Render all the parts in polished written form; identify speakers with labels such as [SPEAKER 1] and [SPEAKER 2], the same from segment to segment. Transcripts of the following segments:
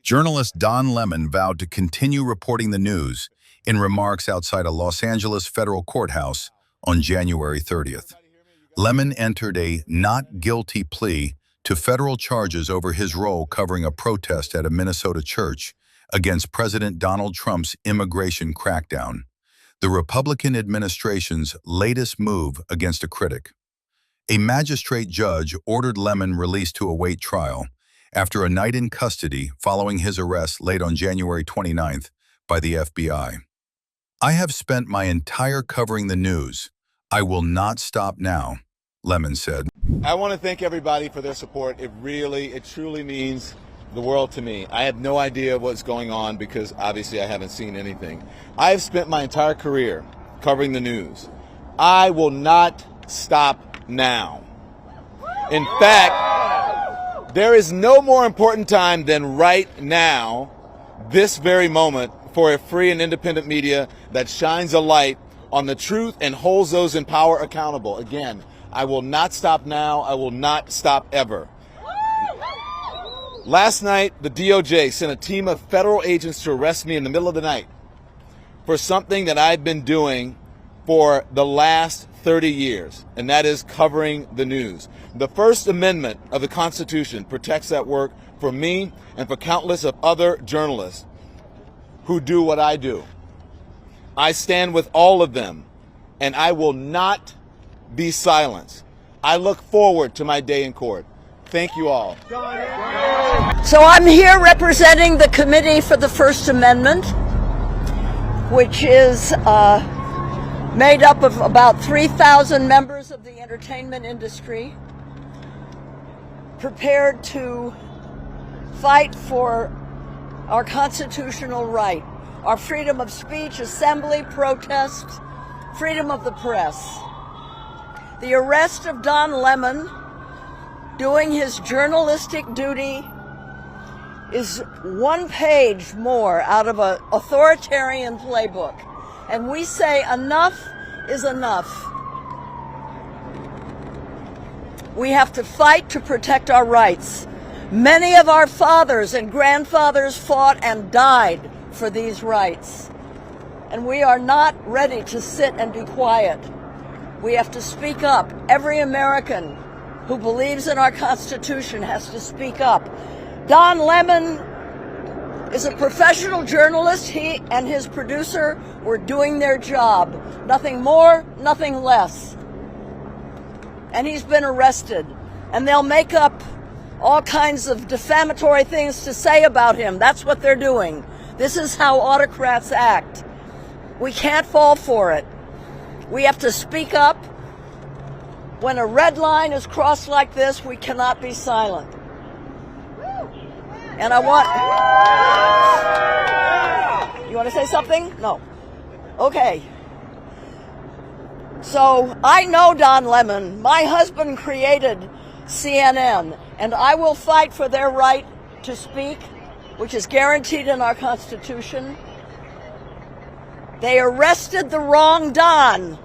[SPEAKER 1] Journalist Don Lemon vowed to continue reporting the news in remarks outside a Los Angeles federal courthouse on January 30th. Lemon entered a not guilty plea to federal charges over his role covering a protest at a Minnesota church against President Donald Trump's immigration crackdown, the Republican administration's latest move against a critic. A magistrate judge ordered Lemon released to await trial after a night in custody following his arrest late on January 29th by the FBI. "I have spent my entire covering the news. I will not stop now," Lemon said.
[SPEAKER 2] I want to thank everybody for their support. It truly means the world to me. I have no idea what's going on because obviously I haven't seen anything. I have spent my entire career covering the news. I will not stop now. In fact, there is no more important time than right now, this very moment, for a free and independent media that shines a light on the truth and holds those in power accountable. Again, I will not stop now. I will not stop ever. Last night, the DOJ sent a team of federal agents to arrest me in the middle of the night for something that I've been doing for the last 30 years, and that is covering the news. The First Amendment of the Constitution protects that work for me and for countless of other journalists who do what I do. I stand with all of them, and I will not be silenced. I look forward to my day in court. Thank you all.
[SPEAKER 3] So I'm here representing the Committee for the First Amendment, which is made up of about 3,000 members of the entertainment industry, prepared to fight for our constitutional right, our freedom of speech, assembly, protest, freedom of the press. The arrest of Don Lemon, doing his journalistic duty, is one page more out of an authoritarian playbook. And we say enough is enough. We have to fight to protect our rights. Many of our fathers and grandfathers fought and died for these rights. And we are not ready to sit and be quiet. We have to speak up. Every American who believes in our Constitution has to speak up. Don Lemon is a professional journalist. He and his producer were doing their job. Nothing more, nothing less. And he's been arrested. And they'll make up all kinds of defamatory things to say about him. That's what they're doing. This is how autocrats act. We can't fall for it. We have to speak up. When a red line is crossed like this, we cannot be silent. And I want... You want to say something? No. Okay. So I know Don Lemon. My husband created CNN, and I will fight for their right to speak, which is guaranteed in our Constitution. They arrested the wrong Don.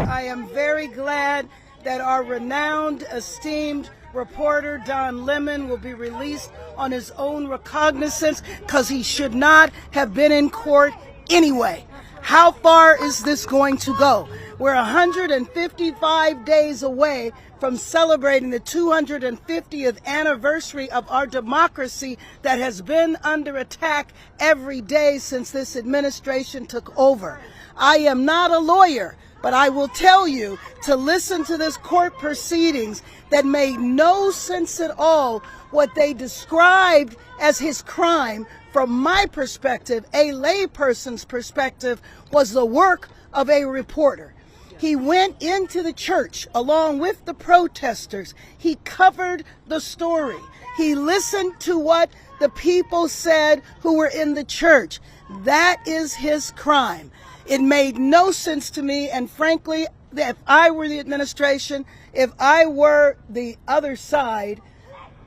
[SPEAKER 4] I am very glad that our renowned, esteemed reporter Don Lemon will be released on his own recognizance, because he should not have been in court anyway. How far is this going to go? We're 155 days away from celebrating the 250th anniversary of our democracy that has been under attack every day since this administration took over. I am not a lawyer, but I will tell you to listen to this court proceedings that made no sense at all. What they described as his crime, from my perspective, a layperson's perspective, was the work of a reporter. He went into the church along with the protesters. He covered the story. He listened to what the people said who were in the church. That is his crime. It made no sense to me, and frankly, if I were the administration, if I were the other side,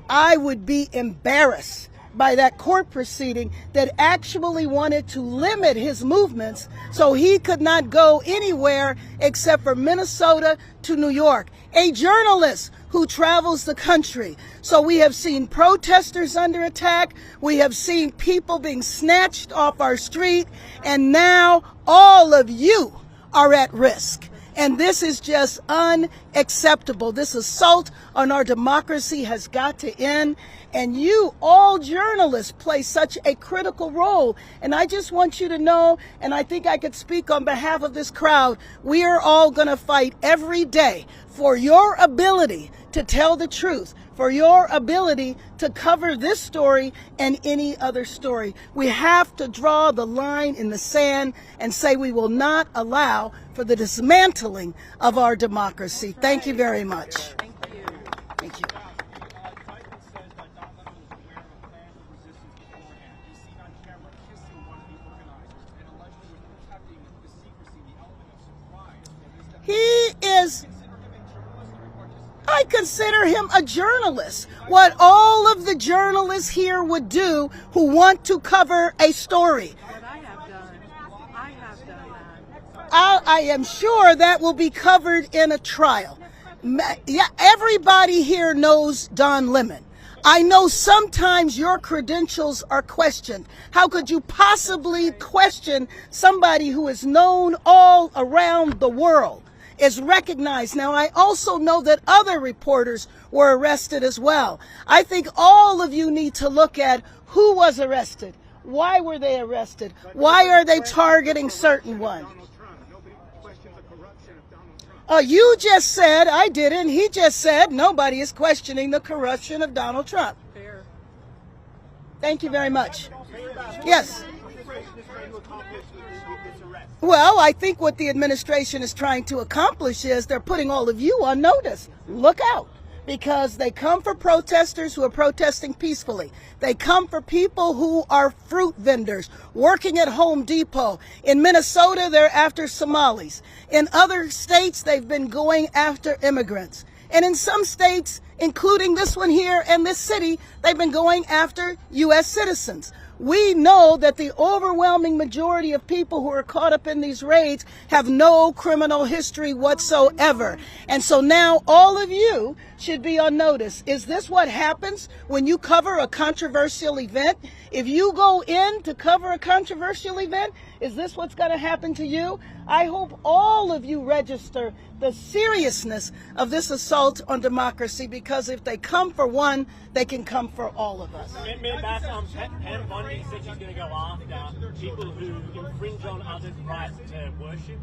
[SPEAKER 4] I would be embarrassed by that court proceeding that actually wanted to limit his movements so he could not go anywhere except for Minnesota to New York. A journalist who travels the country. So we have seen protesters under attack. We have seen people being snatched off our street. And now all of you are at risk. And this is just unacceptable. This assault on our democracy has got to end. And you, all journalists, play such a critical role. And I just want you to know, and I think I could speak on behalf of this crowd, we are all going to fight every day for your ability to tell the truth, for your ability to cover this story and any other story. We have to draw the line in the sand and say we will not allow for the dismantling of our democracy. Thank you very much. Thank you. He is, I consider him a journalist. What all of the journalists here would do who want to cover a story.
[SPEAKER 5] But I have done that.
[SPEAKER 4] I am sure that will be covered in a trial. Yeah, everybody here knows Don Lemon. I know sometimes your credentials are questioned. How could you possibly question somebody who is known all around the world, is recognized? Now, I also know that other reporters were arrested as well. I think all of you need to look at who was arrested. Why were they arrested? Why are they targeting certain ones? You just said, I didn't. He just said nobody is questioning the corruption of Donald Trump.
[SPEAKER 5] Fair.
[SPEAKER 4] Thank you very much. Yes. Well, I think what the administration is trying to accomplish is they're putting all of you on notice. Look out. Because they come for protesters who are protesting peacefully. They come for people who are fruit vendors working at Home Depot. In Minnesota, they're after Somalis. In other states, they've been going after immigrants. And in some states, including this one here and this city, they've been going after U.S. citizens. We know that the overwhelming majority of people who are caught up in these raids have no criminal history whatsoever. And so now all of you should be on notice. Is this what happens when you cover a controversial event? If you go in to cover a controversial event, is this what's going to happen to you? I hope all of you register the seriousness of this assault on democracy, because if they come for one, they can come for all of us.
[SPEAKER 6] Pam Bondi said she's going to go after people who infringe on others' rights to worship.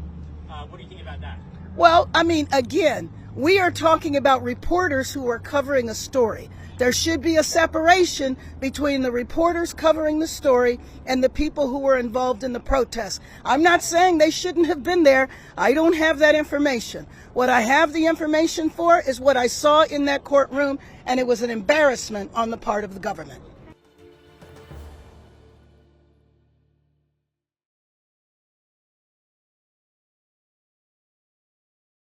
[SPEAKER 6] What do you think about that?
[SPEAKER 4] Well, I mean, again, we are talking about reporters who are covering a story. There should be a separation between the reporters covering the story and the people who were involved in the protest. I'm not saying they shouldn't have been there. I don't have that information. What I have the information for is what I saw in that courtroom, and it was an embarrassment on the part of the government.